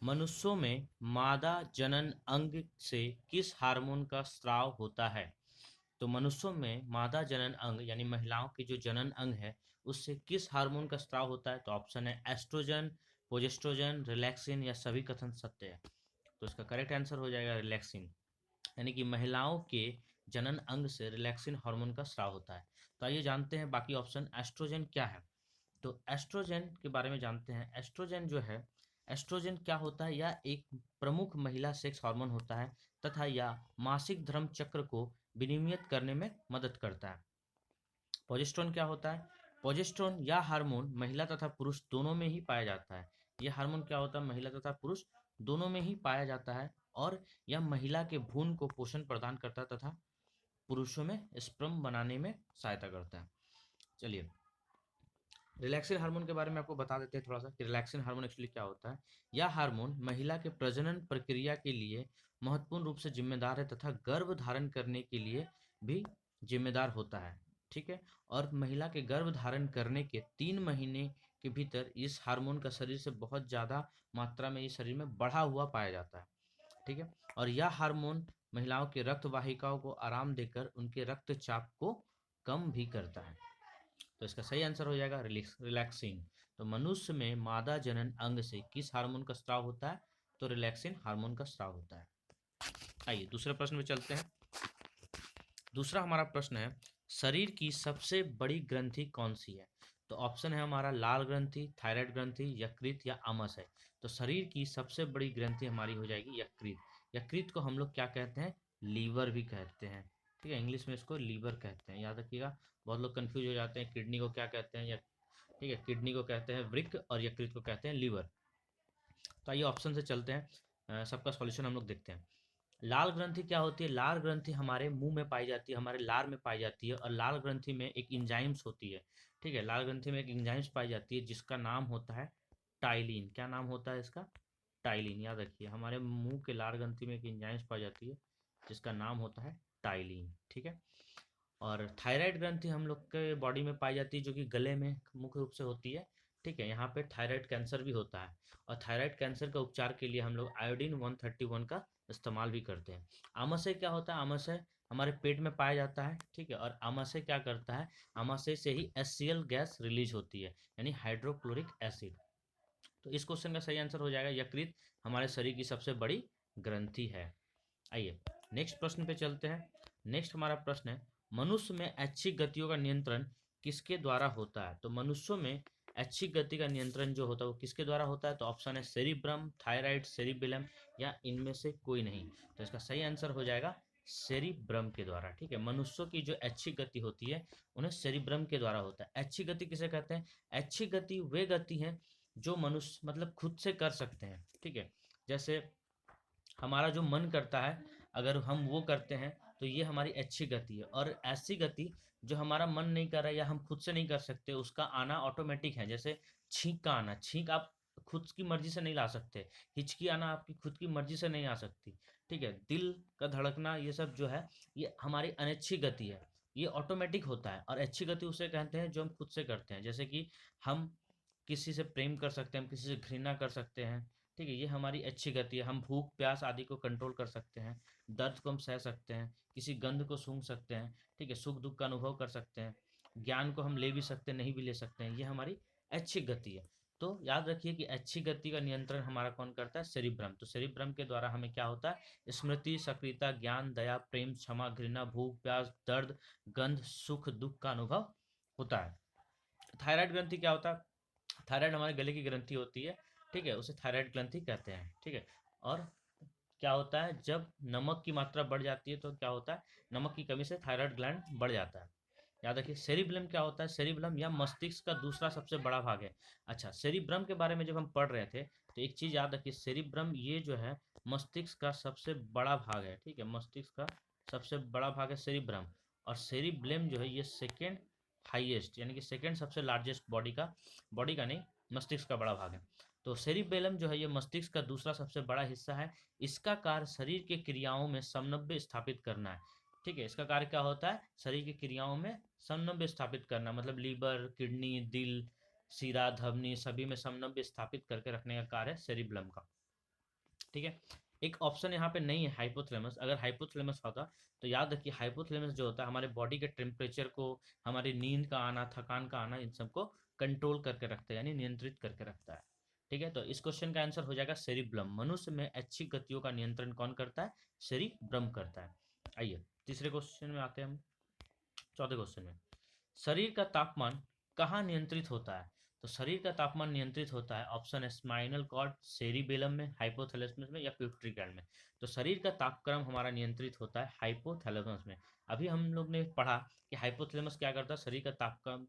मनुष्यों में मादा जनन अंग से किस हार्मोन का स्राव होता है? तो मनुष्यों में मादा जनन अंग यानी महिलाओं की जो जनन अंग है उससे किस हार्मोन का स्राव होता है? तो ऑप्शन है एस्ट्रोजन, प्रोजेस्ट्रोजन, रिलैक्सिन या सभी कथन सत्य है। तो इसका करेक्ट आंसर हो जाएगा रिलैक्सिन, यानी कि महिलाओं के जनन अंग से रिलैक्सिन हार्मोन का स्राव होता है। तो आइए जानते हैं बाकी ऑप्शन। एस्ट्रोजन क्या है? तो एस्ट्रोजन के बारे में जानते हैं। एस्ट्रोजन जो है, एस्ट्रोजन क्या होता है? यह एक प्रमुख महिला सेक्स हार्मोन होता है तथा यह मासिक धर्म चक्र को विनियमित करने में मदद करता है। प्रोजेस्टेरोन क्या होता है? प्रोजेस्टेरोन यह हार्मोन महिला तथा पुरुष दोनों में ही पाया जाता है। यह हार्मोन क्या होता है? महिला तथा पुरुष दोनों में ही पाया जाता है और यह महिला के भ्रूण को पोषण प्रदान करता है तथा पुरुषों में स्पर्म बनाने में सहायता करता है। चलिए, रिलैक्सिन हार्मोन के बारे में आपको बता देते हैं थोड़ा सा कि रिलैक्सिन हार्मोन एक्चुअली क्या होता है। यह हार्मोन महिला के प्रजनन प्रक्रिया के लिए महत्वपूर्ण रूप से जिम्मेदार है तथा गर्भ धारण करने के लिए भी जिम्मेदार होता है। ठीक है, और महिला के गर्भ धारण करने के 3 महीने के भीतर इस हार्मोन का शरीर से बहुत ज़्यादा मात्रा में इस शरीर में बढ़ा हुआ पाया जाता है। ठीक है, और यह हार्मोन महिलाओं के रक्त वाहिकाओं को आराम देकर उनके रक्तचाप को कम भी करता है। तो इसका सही आंसर हो जाएगा रिलैक्सिन। तो मनुष्य में मादा जनन अंग से किस हार्मोन का स्राव होता है? तो रिलैक्सिन हार्मोन का स्राव होता है। आइए दूसरे प्रश्न में चलते हैं। दूसरा हमारा प्रश्न है, शरीर की सबसे बड़ी ग्रंथि कौन सी है? तो ऑप्शन है हमारा लाल ग्रंथि, थायराइड ग्रंथि, यकृत या आमाशय। तो शरीर की सबसे बड़ी ग्रंथि हमारी हो जाएगी यकृत। यकृत को हम लोग क्या कहते हैं? लीवर भी कहते हैं। ठीक है, इंग्लिश में इसको लीवर कहते हैं, याद रखिएगा। बहुत लोग कंफ्यूज हो जाते हैं, किडनी को क्या कहते हैं या ठीक है, किडनी को कहते हैं वृक्क और यकृत को कहते हैं लीवर। तो आइए ऑप्शन से चलते हैं, सबका सॉल्यूशन हम लोग देखते हैं। लाल ग्रंथि क्या होती है? लाल ग्रंथि हमारे मुंह में पाई जाती है, हमारे लार में पाई जाती है और लाल ग्रंथि में एक इंजाइम्स होती है। ठीक है, लाल ग्रंथि में एक इंजाइम्स पाई जाती है जिसका नाम होता है टाइलिन। क्या नाम होता है इसका? टाइलिन। याद रखिए, हमारे मुंह के लाल ग्रंथि में एक इंजाइम्स पाई जाती है जिसका नाम होता है टाइलिन। ठीक है, और थायराइड ग्रंथि हम लोग के बॉडी में पाई जाती है जो कि गले में मुख्य रूप से होती है। ठीक है, यहाँ पे थायराइड कैंसर भी होता है और थायराइड कैंसर का उपचार के लिए हम लोग आयोडीन 131 का इस्तेमाल भी करते हैं। आमाशय क्या होता है? आमाशय हमारे पेट में पाया जाता है। ठीक है, और आमाशय क्या करता है? आमाशय से ही HCl गैस रिलीज होती है, यानी हाइड्रोक्लोरिक एसिड। तो इस क्वेश्चन का सही आंसर हो जाएगा यकृत हमारे शरीर की सबसे बड़ी ग्रंथि है। आइए नेक्स्ट प्रश्न पे चलते हैं। नेक्स्ट हमारा प्रश्न है, मनुष्य में ऐच्छिक गतियों का नियंत्रण किसके द्वारा होता है? तो मनुष्यों में ऐच्छिक गति का नियंत्रण जो होता है वो किसके द्वारा होता है? तो ऑप्शन है सेरिब्रम, थायराइड, सेरिबेलम या इनमें से कोई नहीं। तो इसका सही आंसर हो जाएगा सेरिब्रम के द्वारा। ठीक है, मनुष्यों की जो ऐच्छिक गति होती है उन्हें सेरिब्रम के द्वारा होता है। ऐच्छिक गति किसे कहते हैं? ऐच्छिक गति वे गति हैं जो मनुष्य मतलब खुद से कर सकते हैं। ठीक है, जैसे हमारा जो मन करता है अगर हम वो करते हैं तो ये हमारी अच्छी गति है। और ऐसी गति जो हमारा मन नहीं कर रहा है या हम खुद से नहीं कर सकते उसका आना ऑटोमेटिक है। जैसे छींक का आना, छींक आप खुद की मर्जी से नहीं ला सकते। हिचकी आना आपकी खुद की मर्जी से नहीं आ सकती। ठीक है, दिल का धड़कना ये सब जो है ये हमारी अनिच्छिक गति है, ये ऑटोमेटिक होता है। और अच्छी गति उसे कहते हैं जो हम खुद से करते हैं। जैसे कि हम किसी से प्रेम कर सकते हैं, हम किसी से घृणा कर सकते हैं। ठीक है, ये हमारी अच्छी गति है। हम भूख प्यास आदि को कंट्रोल कर सकते हैं, दर्द को हम सह सकते हैं, किसी गंध को सूंघ सकते हैं। ठीक है, सुख दुख का अनुभव कर सकते हैं, ज्ञान को हम ले भी सकते हैं, नहीं भी ले सकते हैं। ये हमारी अच्छी गति है। तो याद रखिए कि अच्छी गति का नियंत्रण हमारा कौन करता है? सेरिब्रम। तो सेरिब्रम के द्वारा हमें क्या होता है? स्मृति, सक्रियता, ज्ञान, दया, प्रेम, क्षमा, घृणा, भूख प्यास, दर्द, गंध, सुख दुख का अनुभव होता है। थायराइड ग्रंथि क्या होता है? थायराइड हमारे गले की ग्रंथि होती है। ठीक है, उसे थायराइड ग्रंथि कहते हैं। ठीक है, और क्या होता है जब नमक की मात्रा बढ़ जाती है तो क्या होता है? नमक की कमी से थायराइड ग्लैंड बढ़ जाता है। याद रखिए, सेरिब्लम क्या होता है? सेरिब्लम या मस्तिष्क का दूसरा सबसे बड़ा भाग है। अच्छा, सेरिब्रम के बारे में जब हम पढ़ रहे थे तो एक चीज याद रखिए, सेरिब्रम ये जो है मस्तिष्क का सबसे बड़ा भाग है। ठीक है, मस्तिष्क का सबसे बड़ा भाग है सेरिब्रम। और सेरिब्लम जो है ये सेकेंड हाईएस्ट यानी कि सेकेंड सबसे लार्जेस्ट बॉडी का नहीं, मस्तिष्क का बड़ा भाग है। तो सेरिबेलम जो है ये मस्तिष्क का दूसरा सबसे बड़ा हिस्सा है। इसका कार्य शरीर के क्रियाओं में समन्वय स्थापित करना है। ठीक है, इसका कार्य क्या होता है? शरीर की क्रियाओं में समन्वय स्थापित करना, मतलब लीवर, किडनी, दिल, शिरा, धमनी सभी में समन्वय स्थापित करके रखने का कार्य है सेरिबेलम का। ठीक है। एक ऑप्शन यहाँ पे नहीं है हाइपोथैलेमस। अगर हाइपोथैलेमस होता तो याद रखिए हाइपोथैलेमस जो होता है हमारे बॉडी के टेम्परेचर को, हमारी नींद का आना, थकान का आना, इन सबको कंट्रोल करके रखता है, यानी नियंत्रित करके रखता है। ठीक है, तो इस क्वेश्चन का आंसर हो जाएगा सेरिब्रम। मनुष्य में ऐच्छिक गतियों का नियंत्रण कौन करता है? सेरिब्रम करता है। आइए तीसरे क्वेश्चन में आते हैं हम। चौथे क्वेश्चन में, शरीर का तापमान कहाँ नियंत्रित होता है? तो शरीर का तापमान नियंत्रित होता है, ऑप्शन है स्पाइनल कॉर्ड, सेरिबेलम में, हाइपोथैलेमस में या पिट्यूटरी ग्लैंड में। तो शरीर का तापक्रम हमारा नियंत्रित होता है हाइपोथैलेमस में। अभी हम लोग ने पढ़ा कि हाइपोथैलेमस क्या करता है? शरीर का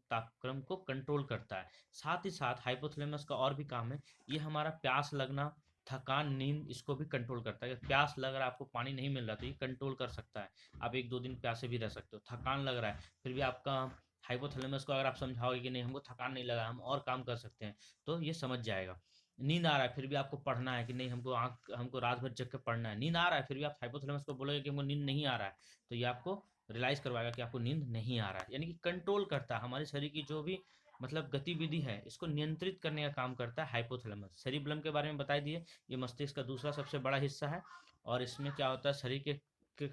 तापक्रम को कंट्रोल करता है। साथ ही साथ हाइपोथैलेमस का और भी काम है, ये हमारा प्यास लगना, थकान, नींद, इसको भी कंट्रोल करता है। अगर प्यास लग रहा है, आपको पानी नहीं मिल रहा, तो ये कंट्रोल कर सकता है। आप 1-2 दिन प्यासे भी रह सकते हो। थकान लग रहा है, फिर भी आपका हाइपोथैलेमस को अगर आप समझाओगे कि नहीं हमको थकान नहीं लगा, हम और काम कर सकते हैं, तो ये समझ जाएगा। नींद आ रहा है फिर भी आपको पढ़ना है कि नहीं, हमको रात भर जग के पढ़ना है, नींद आ रहा है फिर भी आप हाइपोथैलेमस को बोलोगे कि हमको नींद नहीं आ रहा है, तो ये आपको रियलाइज करवाएगा कि आपको नींद नहीं आ रहा है। यानी कि कंट्रोल करता है हमारे शरीर की जो भी मतलब गतिविधि है, इसको नियंत्रित करने का काम करता है हाइपोथैलेमस। सेरिब्रम के बारे में बता दिए, ये मस्तिष्क का दूसरा सबसे बड़ा हिस्सा है, और इसमें क्या होता है, शरीर के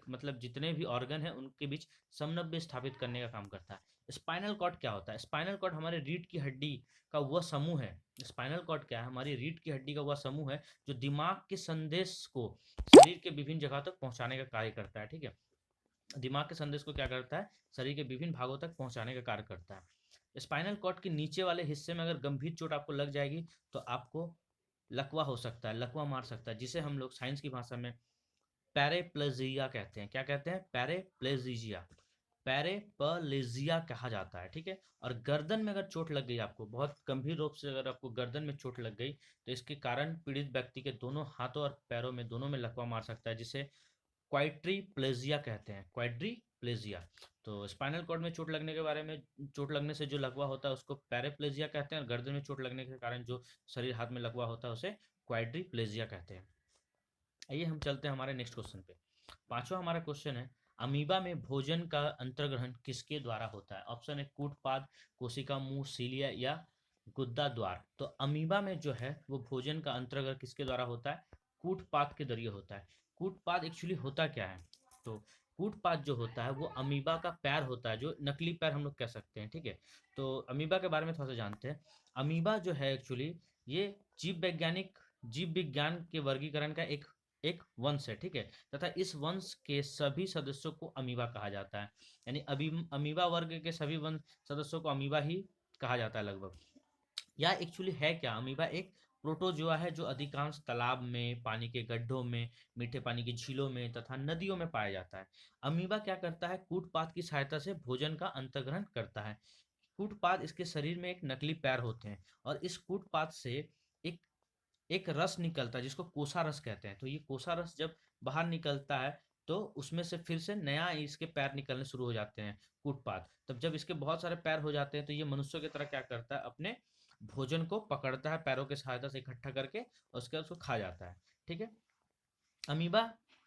मतलब जितने भी ऑर्गन है उनके बीच समन्वय स्थापित करने का काम करता है। स्पाइनल कॉर्ड क्या होता है? स्पाइनल कॉर्ड हमारे रीढ़ की हड्डी का वह समूह है। स्पाइनल कॉर्ड क्या है? हमारी रीढ़ की हड्डी का वह समूह है जो दिमाग के संदेश को शरीर के विभिन्न जगह तक पहुंचाने का कार्य करता है। ठीक है, दिमाग के संदेश को क्या करता है? शरीर के विभिन्न भागों तक पहुंचाने का कार्य करता है। स्पाइनल कॉर्ड के नीचे वाले हिस्से में अगर गंभीर चोट आपको लग जाएगी तो आपको लकवा हो सकता है, लकवा मार सकता है, जिसे हम लोग साइंस की भाषा में पैरेप्लेजिया कहते हैं। क्या कहते हैं? पैरेप्लेजिया, पैरेप्लेजिया कहा जाता है। ठीक है, और गर्दन में अगर चोट लग गई, आपको बहुत गंभीर रूप से अगर आपको गर्दन में चोट लग गई, तो इसके कारण पीड़ित व्यक्ति के दोनों हाथों और पैरों में, दोनों में लकवा मार सकता है, जिसे क्वाड्रिप्लेजिया कहते हैं, क्वाड्रिप्लेजिया। तो स्पाइनल कॉर्ड में चोट लगने के बारे में, चोट लगने से जो लकवा होता है उसको पैरेप्लेजिया कहते हैं, और गर्दन में चोट लगने के कारण जो शरीर हाथ में लकवा होता है उसे क्वाड्रिप्लेजिया कहते हैं। आइए हम चलते हैं हमारे नेक्स्ट क्वेश्चन पे। पांचवा हमारा क्वेश्चन है, अमीबा में भोजन का अंतर्ग्रहण किसके द्वारा होता है? ऑप्शन है कूटपाद, कोशिका मुंह, सीलिया या गुद्दा द्वार। तो अमीबा में जो है वो भोजन का अंतर्ग्रहण किसके द्वारा होता है? कूटपाद के जरिए होता है। कूटपाद एक्चुअली होता क्या है? तो कूटपाद जो होता है वो अमीबा का पैर होता है, जो नकली पैर हम लोग कह सकते हैं। ठीक है, तो अमीबा के बारे में थोड़ा सा जानते हैं। अमीबा जो है एक्चुअली ये जीव विज्ञान के वर्गीकरण का एक वंश है। ठीक है, तथा इस वंश के सभी सदस्यों को अमीबा कहा जाता है। यानी अभी अमीबा वर्ग के सभी वंश सदस्यों को अमीबा ही कहा जाता है लगभग। यह एक्चुअली है क्या? अमीबा एक प्रोटोजोआ है जो अधिकांश तालाब में, पानी के गड्ढों में, मीठे पानी की झीलों में तथा नदियों में पाया जाता है। अमीबा क्या करता है? कूटपाद की सहायता से भोजन का अंतर्ग्रहण करता है। कूटपाद, इसके शरीर में एक नकली पैर होते हैं, और इस कूटपाद से एक एक रस निकलता है जिसको कोसा रस कहते हैं। तो ये कोसा रस जब बाहर निकलता है तो उसमें से फिर से नया इसके पैर निकलने शुरू हो जाते हैं, कूटपाद। तब जब इसके बहुत सारे पैर हो जाते हैं तो ये मनुष्यों की तरह क्या करता है? अपने भोजन को पकड़ता है पैरों की सहायता से इकट्ठा करके, और उसके बाद उसको खा जाता है। ठीक है, अमीबा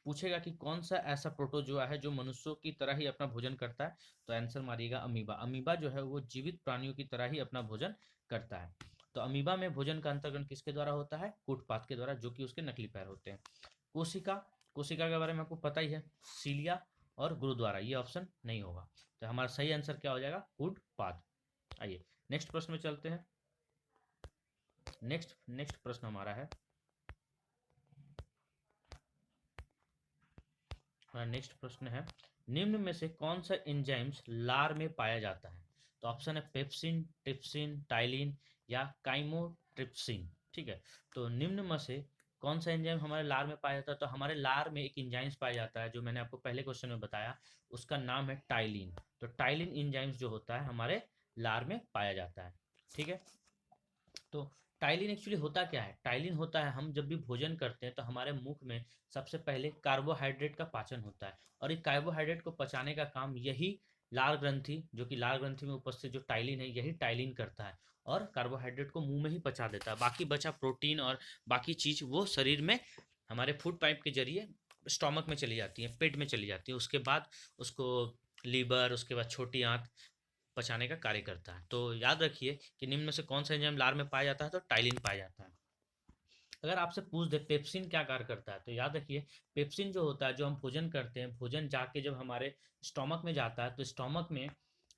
पूछेगा कि कौन सा ऐसा प्रोटोजोआ है जो मनुष्यों की तरह ही अपना भोजन करता है, तो आंसर मारिएगा अमीबा। अमीबा जो है वो जीवित प्राणियों की तरह ही अपना भोजन करता है। तो अमीबा में भोजन का अंतर्ग्रहण किसके द्वारा होता है? कूटपाद के द्वारा, जो कि उसके नकली पैर होते हैं। कोशिका, कोशिका के बारे में आपको पता ही है, सीलिया और गुरुद्वारा, ये ऑप्शन नहीं होगा। तो हमारा सही आंसर क्या हो जाएगा? कूटपाद। आइए नेक्स्ट प्रश्न में चलते हैं। नेक्स्ट प्रश्न हमारा है, नेक्स्ट प्रश्न है, निम्न में से कौन सा एंजाइम्स लार में पाया जाता है? तो ऑप्शन है पेप्सिन, ट्रिप्सिन, टाइलिन या काइमोट्रिप्सिन। ठीक है, तो निम्न में से कौन सा एंजाइम हमारे लार में पाया जाता है? तो हमारे लार में एक एंजाइम्स पाया जाता है जो मैंने आपको पहले क्वेश्चन में बताया, उसका नाम है टाइलिन। तो टाइलिन एंजाइम्स जो होता है हमारे लार में पाया जाता है। ठीक है, तो टाइलिन एक्चुअली होता क्या है? टाइलिन होता है, हम जब भी भोजन करते हैं तो हमारे मुख में सबसे पहले कार्बोहाइड्रेट का पाचन होता है, और इस कार्बोहाइड्रेट को पचाने का काम यही लाल ग्रंथि, जो कि लाल ग्रंथि में उपस्थित जो टाइलिन है, यही टाइलिन करता है, और कार्बोहाइड्रेट को मुंह में ही पचा देता है। बाकी बचा प्रोटीन और बाकी चीज वो शरीर में हमारे फूड पाइप के जरिए स्टोमक में चली जाती है, पेट में चली जाती है, उसके बाद उसको लीवर, उसके बाद छोटी आंत पचाने का कार्य करता है। तो याद रखिए कि निम्न में से कौन सा एंजाइम लार में पाया जाता है? तो टाइलिन पाया जाता है। अगर आपसे पूछ दे पेप्सिन क्या कार्य करता है, तो याद रखिए पेप्सिन जो होता है, जो हम भोजन करते हैं, भोजन जाके जब हमारे स्टोमक में जाता है, तो स्टोमक में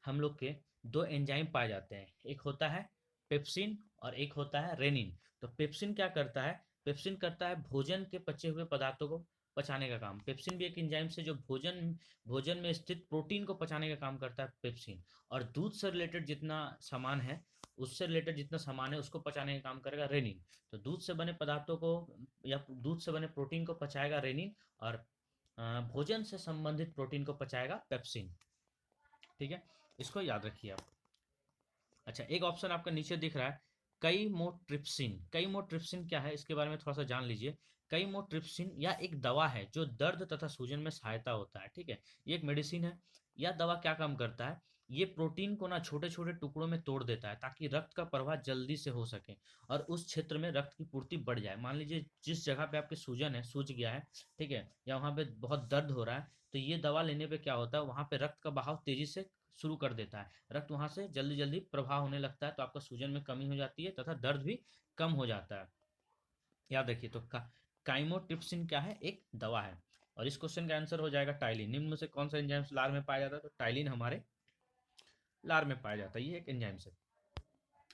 हम लोग के दो एंजाइम पाए जाते हैं, एक होता है पेप्सिन और एक होता है रेनिन। तो पेप्सिन क्या करता है, पेप्सिन करता है भोजन के पचे हुए पदार्थों को पचाने का काम। पेप्सिन भी एक एंजाइम से जो भोजन भोजन में स्थित प्रोटीन को पचाने का काम करता है पेप्सिन। और दूध से रिलेटेड जितना सामान है, उससे रिलेटेड जितना सामान है उसको पचाने का काम करेगा रेनिन। तो दूध से बने पदार्थों को या दूध से बने प्रोटीन को पचाएगा रेनिन, और भोजन से संबंधित प्रोटीन को पचाएगा पेप्सिन। ठीक है, इसको याद रखिए आप। अच्छा, एक ऑप्शन आपका नीचे दिख रहा है काइमोट्रिप्सिन। काइमोट्रिप्सिन क्या है, इसके बारे में थोड़ा सा जान लीजिए। काइमोट्रिप्सिन या एक दवा है जो दर्द तथा सूजन में सहायता होता है। ठीक है, ये एक मेडिसिन है। यह दवा क्या काम करता है, ये प्रोटीन को ना छोटे छोटे टुकड़ों में तोड़ देता है ताकि रक्त का प्रवाह जल्दी से हो सके और उस क्षेत्र में रक्त की पूर्ति बढ़ जाए। मान लीजिए जिस जगह पे आपके सूजन है, सूज गया है, ठीक है, या वहाँ पे बहुत दर्द हो रहा है, तो ये दवा लेने पे क्या होता है, वहाँ पे रक्त का बहाव तेजी से शुरू कर देता है, रक्त वहां से जल्दी जल्दी प्रवाह होने लगता है, तो आपका सूजन में कमी हो जाती है तथा दर्द भी कम हो जाता है। याद रखिए, तो काइमोट्रिप्सिन क्या है, एक दवा है। और इस क्वेश्चन का आंसर हो जाएगा टाइलिन। निम्न में से कौन सा एंजाइम लार में पाया जाता है, तो टाइलिन हमारे लार में पाया जाता है, ये एक एंजाइम से।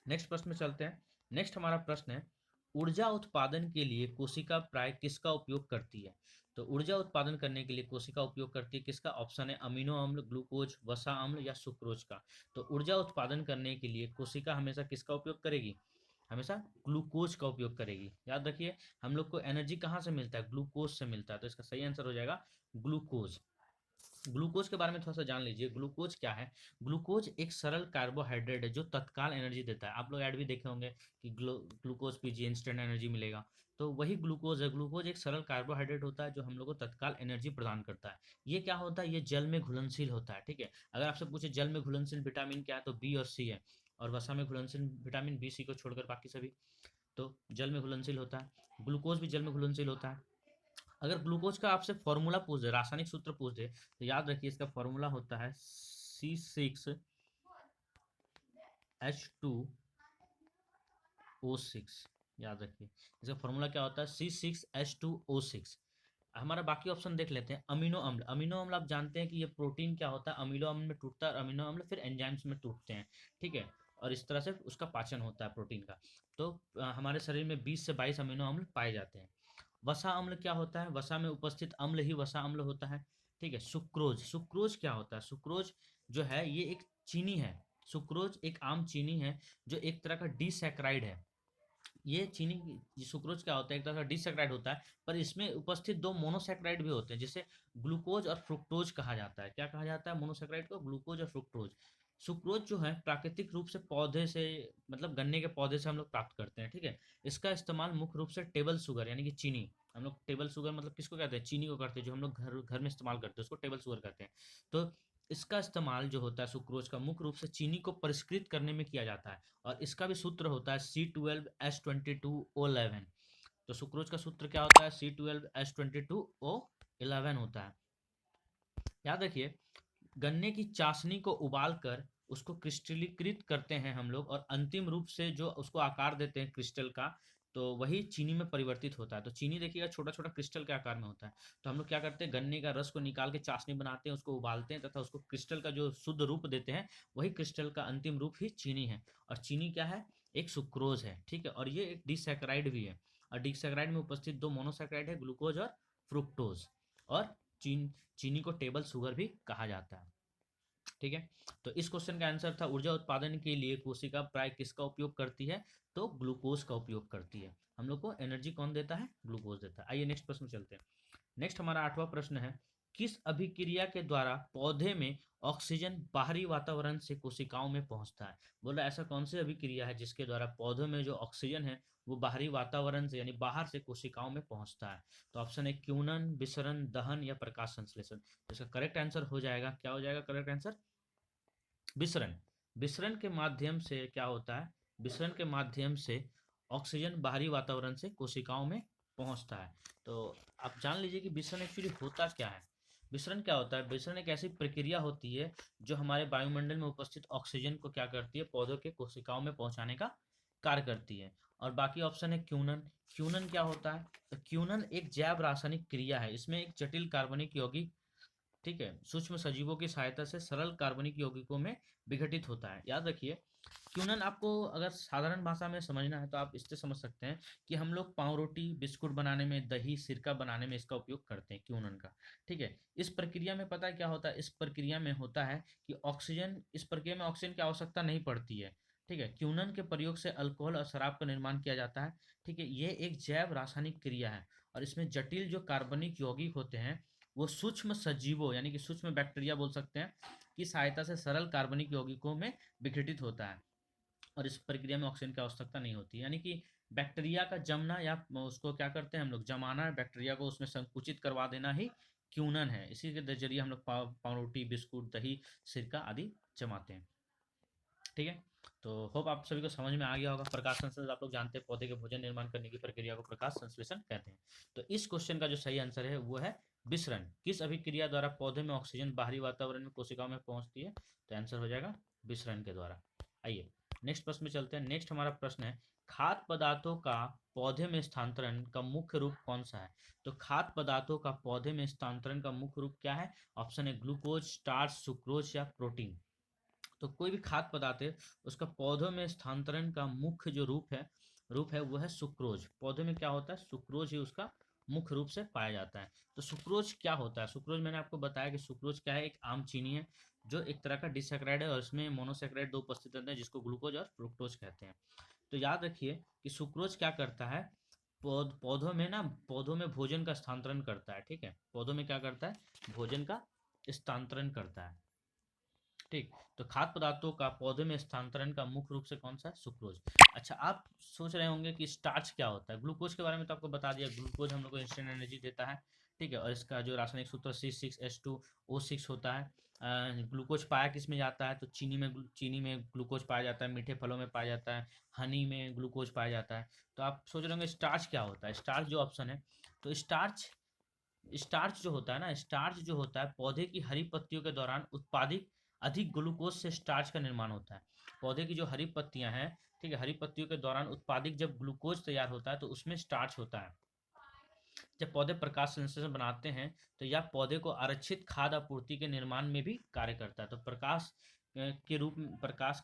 नेक्स्ट प्रश्न में चलते हैं। नेक्स्ट हमारा प्रश्न है ऊर्जा उत्पादन के लिए कोशिका प्राय किसका उपयोग करती है। तो ऊर्जा उत्पादन करने के लिए कोशिका उपयोग करती है किसका, ऑप्शन है अमीनो अम्ल, ग्लूकोज, वसा अम्ल या सुक्रोज का। तो ऊर्जा उत्पादन करने के लिए कोशिका हमेशा किसका उपयोग करेगी, हमेशा ग्लूकोज का उपयोग करेगी। याद रखिए, हम लोग को एनर्जी कहाँ से मिलता है, ग्लूकोज से मिलता है, तो इसका सही आंसर हो जाएगा ग्लूकोज। ग्लूकोज के बारे में थोड़ा सा जान लीजिए। ग्लूकोज क्या है, ग्लूकोज एक सरल कार्बोहाइड्रेट है जो तत्काल एनर्जी देता है। आप लोग ऐड भी देखे होंगे कि ग्लूकोज पीजिए इंस्टेंट एनर्जी मिलेगा, तो वही ग्लूकोज है। ग्लूकोज एक सरल कार्बोहाइड्रेट होता है जो हम लोग को तत्काल एनर्जी प्रदान करता है। ये क्या होता है, ये जल में घुलनशील होता है। ठीक है, अगर आपसे पूछे जल में घुलनशील विटामिन क्या है, तो बी और सी है, और वसा में घुलनशील विटामिन बी सी को छोड़कर बाकी सभी तो जल में घुलनशील होता है। ग्लूकोज भी जल में घुलनशील होता है। अगर ग्लूकोज का आपसे फॉर्मूला पूछ दे, रासायनिक सूत्र पूछ दे, तो याद रखिए इसका फॉर्मूला होता है C6H2O6। याद रखिए इसका फॉर्मूला क्या होता है, C6H2O6। हमारा बाकी ऑप्शन देख लेते हैं। अमीनो अम्ल, अमीनो अम्ल आप जानते हैं कि ये प्रोटीन क्या होता है, अमीनो अम्ल में टूटता है, और अमीनो अम्ल फिर एंजाइम्स में टूटते हैं। ठीक है, और इस तरह से उसका पाचन होता है प्रोटीन का। तो हमारे शरीर में 20 से 22 अमीनो अम्ल पाए जाते हैं। वसा अम्ल क्या होता है, वसा में उपस्थित अम्ल ही वसा अम्ल होता है। ठीक है, सुक्रोज, सुक्रोज क्या होता है, सुक्रोज जो है ये एक चीनी है। सुक्रोज एक आम चीनी है जो एक तरह का डिसैकराइड है। ये चीनी, ये सुक्रोज क्या होता है, एक तरह का डिसैकराइड होता है, पर इसमें उपस्थित दो मोनोसैकराइड भी होते हैं जिसे ग्लूकोज और फ्रुक्टोज कहा जाता है। क्या कहा जाता है मोनोसैकराइड को, ग्लूकोज और फ्रुक्टोज। सुक्रोज जो है प्राकृतिक रूप से पौधे से, मतलब गन्ने के पौधे से हम लोग प्राप्त करते हैं। ठीक है, इसका इस्तेमाल मुख्य रूप से टेबल शुगर यानी कि चीनी, हम लोग टेबल शुगर मतलब किसको कहते हैं, चीनी को करते हैं, जो हम लोग घर घर में इस्तेमाल करते हैं उसको टेबल शुगर कहते हैं। तो इसका इस्तेमाल जो होता है सुक्रोज का, मुख्य रूप से चीनी को परिष्कृत करने में किया जाता है, और इसका भी सूत्र होता है C12H22O11। तो सुक्रोज का सूत्र क्या होता है, C12H22O11 होता है। याद रखिए, गन्ने की चाशनी को उबालकर उसको क्रिस्टलीकृत करते हैं हम लोग, और अंतिम रूप से जो उसको आकार देते हैं क्रिस्टल का, तो वही चीनी में परिवर्तित होता है। तो चीनी देखिएगा छोटा छोटा क्रिस्टल के आकार में होता है। तो हम लोग क्या करते हैं, गन्ने का रस को निकाल के चाशनी बनाते हैं, उसको उबालते हैं तथा उसको क्रिस्टल का जो शुद्ध रूप देते हैं, वही क्रिस्टल का अंतिम रूप ही चीनी है। और चीनी क्या है, एक सुक्रोज है। ठीक है, और ये एक डिसैकराइड भी है, और डिसैकराइड में उपस्थित दो मोनोसैकराइड है, ग्लूकोज और फ्रुक्टोज। और चीनी को टेबल शुगर भी कहा जाता है। ठीक है, तो इस क्वेश्चन का आंसर था ऊर्जा उत्पादन के लिए कोशिका प्राय किसका उपयोग करती है, तो ग्लूकोज का उपयोग करती है। हम लोग को एनर्जी कौन देता है, ग्लूकोज देता है। आइए नेक्स्ट प्रश्न चलते हैं। नेक्स्ट हमारा 8वां प्रश्न है किस अभिक्रिया के द्वारा पौधे में ऑक्सीजन बाहरी वातावरण से कोशिकाओं में पहुंचता है। बोला ऐसा कौन सी अभिक्रिया है जिसके द्वारा पौधों में जो ऑक्सीजन है वो बाहरी वातावरण से यानी बाहर से कोशिकाओं में पहुंचता है। तो ऑप्शन है क्यूनन, विसरण, दहन या प्रकाश संश्लेषण। तो इसका करेक्ट आंसर हो जाएगा, क्या हो जाएगा करेक्ट आंसर, विसरण। विसरण के माध्यम से क्या होता है, विसरण के माध्यम से ऑक्सीजन बाहरी वातावरण से कोशिकाओं में पहुंचता है। तो आप जान लीजिए कि विसरण एक्चुअली होता क्या है। विसरण क्या होता है, विसरण एक ऐसी प्रक्रिया होती है जो हमारे वायुमंडल में उपस्थित ऑक्सीजन को क्या करती है, पौधों के कोशिकाओं में पहुंचाने का कार्य करती है। और बाकी ऑप्शन है क्यूनन। क्यूनन क्या होता है? तो क्यूनन एक जैव रासायनिक क्रिया है, इसमें एक जटिल कार्बनिक यौगिक, ठीक है, सूक्ष्म सजीवों की सहायता से सरल कार्बनिक यौगिकों में विघटित होता है। याद रखिए, क्यूनन आपको अगर साधारण भाषा में समझना है तो आप इससे समझ सकते हैं कि हम लोग पाव रोटी, बिस्कुट बनाने में, दही, सिरका बनाने में इसका उपयोग करते हैं क्यूनन का। ठीक है, इस प्रक्रिया में पता है क्या होता है? इस प्रक्रिया में होता है कि ऑक्सीजन, इस प्रक्रिया में ऑक्सीजन की आवश्यकता नहीं पड़ती है। ठीक है, क्यूनन के प्रयोग से अल्कोहल और शराब का निर्माण किया जाता है। ठीक है, ये एक जैव रासायनिक क्रिया है और इसमें जटिल जो कार्बनिक यौगिक होते हैं वो सूक्ष्म सजीवों यानी कि सूक्ष्म बैक्टीरिया बोल सकते हैं की सहायता से सरल कार्बनिक यौगिकों में विघटित होता है और इस प्रक्रिया में ऑक्सीजन की आवश्यकता नहीं होती। यानी कि बैक्टीरिया का जमना या उसको क्या करते हैं हम लोग, जमाना, बैक्टीरिया को उसमें संकुचित करवा देना ही क्यूनन है। इसी के जरिए हम लोग पावरोटी, बिस्कुट, दही, सिरका आदि जमाते हैं। ठीक है, तो होप आप सभी को समझ में आ गया होगा। प्रकाश संश्लेषण आप लोग जानते हैं, पौधे के भोजन निर्माण करने की प्रक्रिया को प्रकाश संश्लेषण कहते हैं। तो इस क्वेश्चन का जो सही आंसर है वो है विसरण। किस अभिक्रिया द्वारा पौधे में ऑक्सीजन बाहरी वातावरण में कोशिकाओं में पहुंचती है? तो आंसर हो जाएगा विसरण के द्वारा। आइए नेक्स्ट प्रश्न में चलते हैं। नेक्स्ट हमारा प्रश्न है, खाद्य पदार्थों का पौधे में स्थानांतरण का मुख्य रूप कौन सा है? तो खाद्य पदार्थों का पौधे में स्थानांतरण का मुख्य रूप क्या है? ऑप्शन है ग्लूकोज, स्टार्च, सुक्रोज या प्रोटीन। तो कोई भी खाद्य पदार्थ है उसका पौधों में स्थानांतरण का मुख्य जो रूप है वो है सुक्रोज। पौधे में क्या होता है? सुक्रोज ही उसका मुख्य रूप से पाया जाता है। तो सुक्रोज क्या होता है? सुक्रोज मैंने आपको बताया कि सुक्रोज क्या है, एक आम चीनी है जो एक तरह का डिसैकराइड है और इसमें मोनोसैकराइड दो उपस्थित रहते हैं जिसको ग्लूकोज और फ्रुक्टोज कहते हैं। तो याद रखिए कि सुक्रोज क्या करता है, पौधों में भोजन का स्थानांतरण करता है। ठीक है, पौधों में क्या करता है? भोजन का स्थानांतरण करता है। ठीक, तो खाद्य पदार्थों का पौधे में स्थानांतरण का मुख्य रूप से कौन सा है? सुक्रोज। अच्छा, आप सोच रहे होंगे कि स्टार्च क्या होता है। ग्लूकोज के बारे में तो आपको बता दिया, ग्लूकोज हम लोग को इंस्टेंट एनर्जी देता है। ठीक है, और इसका जो रासायनिक सूत्र C6H2O6 होता है। ग्लूकोज पाया किस में जाता है? तो चीनी में ग्लूकोज पाया जाता है, मीठे फलों में पाया जाता है, हनी में ग्लूकोज पाया जाता है। तो आप सोच रहे होंगे स्टार्च क्या होता है। स्टार्च जो ऑप्शन है, तो स्टार्च स्टार्च जो होता है ना, स्टार्च जो होता है पौधे की हरी पत्तियों के दौरान उत्पादित अधिक ग्लूकोज से स्टार्च का निर्माण होता है। पौधे की जो हरी पत्तियां हैं, ठीक है, हरी पत्तियों के दौरान उत्पादित जब ग्लूकोज तैयार होता है तो उसमें स्टार्च होता है। जब पौधे प्रकाश संश्लेषण बनाते हैं तो यह पौधे को आरक्षित खाद्य आपूर्ति के निर्माण में भी कार्य करता है। तो प्रकाश के रूप में, प्रकाश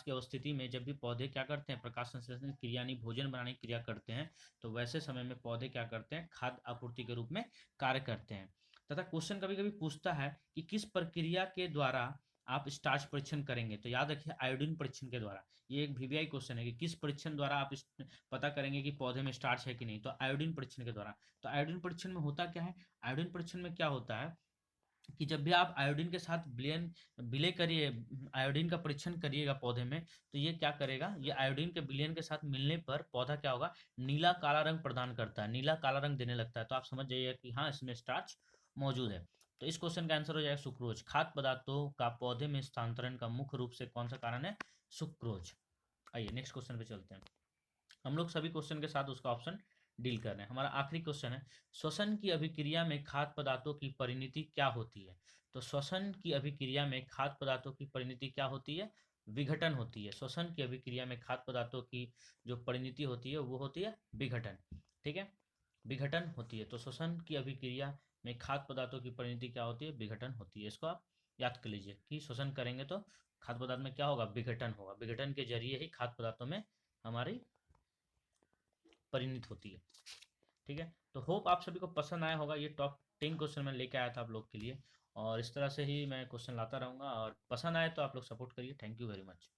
की अवस्थिति में जब भी पौधे क्या करते हैं? प्रकाश संश्लेषण क्रिया यानी भोजन बनाने की क्रिया करते हैं, तो वैसे समय में पौधे क्या करते हैं? खाद्य आपूर्ति के रूप में कार्य करते हैं। तथा क्वेश्चन कभी कभी पूछता है कि किस प्रक्रिया के द्वारा आप स्टार्च परीक्षण करेंगे? तो याद रखिए आयोडीन परीक्षण के द्वारा। ये एक वीवीआई क्वेश्चन है कि किस परीक्षण द्वारा आप पता करेंगे कि पौधे में स्टार्च है कि नहीं? तो आयोडीन परीक्षण के द्वारा। तो आयोडीन परीक्षण में होता क्या है? आयोडीन परीक्षण में क्या होता है कि जब भी आप आयोडीन के साथ विलय करिए, आयोडीन का परीक्षण करिएगा पौधे में, तो ये क्या करेगा? ये आयोडीन के विलयन के साथ मिलने पर पौधा क्या होगा? नीला काला रंग प्रदान करता है, नीला काला रंग देने लगता है। तो आप समझ जाइए कि हाँ, इसमें स्टार्च मौजूद है। तो इस क्वेश्चन का आंसर हो जाएगा सुक्रोज। खाद्य पदार्थों का पौधे में स्थानांतरण का मुख्य रूप से कौन सा कारण है? सुक्रोज। आइए नेक्स्ट क्वेश्चन पे चलते हैं। हम लोग सभी क्वेश्चन के साथ उसका ऑप्शन डील कर रहे हैं। हमारा आखिरी क्वेश्चन है, श्वसन की अभिक्रिया में खाद्य पदार्थों की परिणति क्या होती है? तो श्वसन की अभिक्रिया में खाद्य पदार्थों की परिणति क्या होती है? विघटन होती है। श्वसन की अभिक्रिया में खाद्य पदार्थों की जो परिणति होती है वो होती है विघटन। ठीक है, विघटन होती है। तो श्वसन की अभिक्रिया में खाद्य पदार्थों की परिणति क्या होती है? विघटन होती है। इसको आप याद कर लीजिए कि श्वसन करेंगे तो खाद्य पदार्थ में क्या होगा? विघटन होगा। विघटन के जरिए ही खाद्य पदार्थों में हमारी परिणत होती है। ठीक है, तो होप आप सभी को पसंद आया होगा। ये टॉप 10 क्वेश्चन मैं लेके आया था आप लोग के लिए और इस तरह से ही मैं क्वेश्चन लाता रहूँगा और पसंद आए तो आप लोग सपोर्ट करिए। Thank you very much.